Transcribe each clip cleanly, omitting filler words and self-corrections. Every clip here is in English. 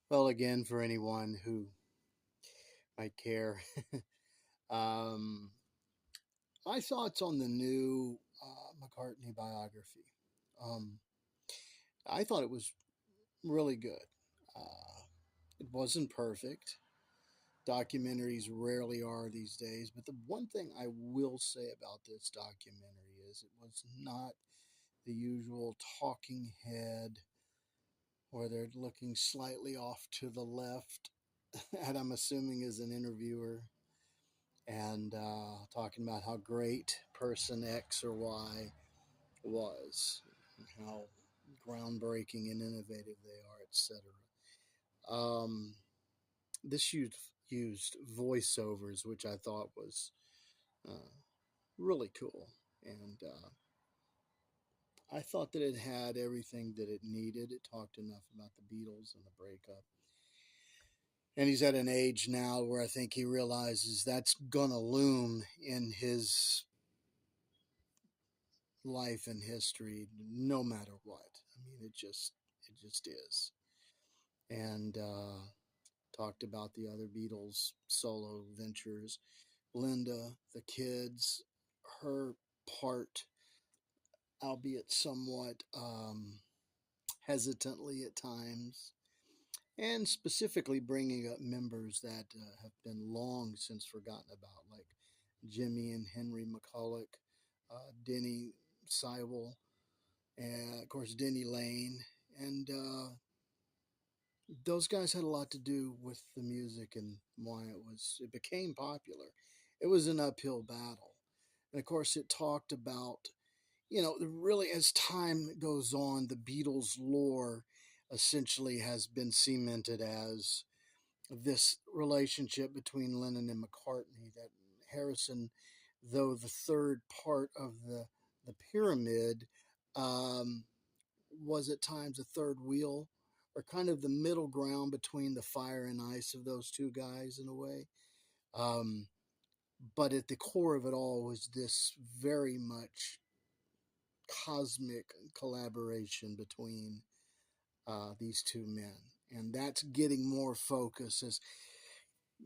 Well, again, for anyone who might care, um, my thoughts on the new McCartney biography. Um, I thought it was really good. It wasn't perfect. Documentaries rarely are these days, but the one thing I will say about this documentary is it was not the usual talking head where they're looking slightly off to the left, and I'm assuming is an interviewer and talking about how great person X or Y was, how groundbreaking and innovative they are, etc. Um, this used voiceovers, which I thought was uh, really cool, and I thought that it had everything that it needed. It talked enough about the Beatles and the breakup. And he's at an age now where I think he realizes that's gonna loom in his life and history no matter what. I mean, it just is. And talked about the other Beatles solo ventures, Linda, the kids, her part, albeit somewhat hesitantly at times, and specifically bringing up members that have been long since forgotten about, like Jimmy and Henry McCulloch, Denny Seiwell, and of course Denny Lane, and those guys had a lot to do with the music and why it became popular. It was an uphill battle, and of course it talked about, really as time goes on, the Beatles lore essentially has been cemented as this relationship between Lennon and McCartney, that Harrison, though the third part of the pyramid, um, was at times a third wheel, or kind of the middle ground between the fire and ice of those two guys in a way. Um, but at the core of it all was this very much cosmic collaboration between these two men. And that's getting more focus as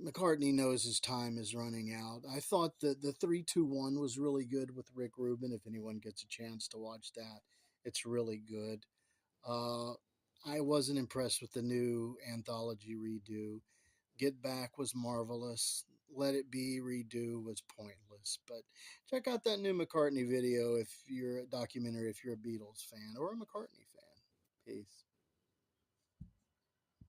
McCartney knows his time is running out. I thought that the 3-2-1 was really good with Rick Rubin. If anyone gets a chance to watch that, it's really good. Uh, I wasn't impressed with the new anthology redo. Get Back was marvelous. Let It Be redo was pointless. But check out that new McCartney video if you're a documentary, if you're a Beatles fan or a McCartney fan. Peace.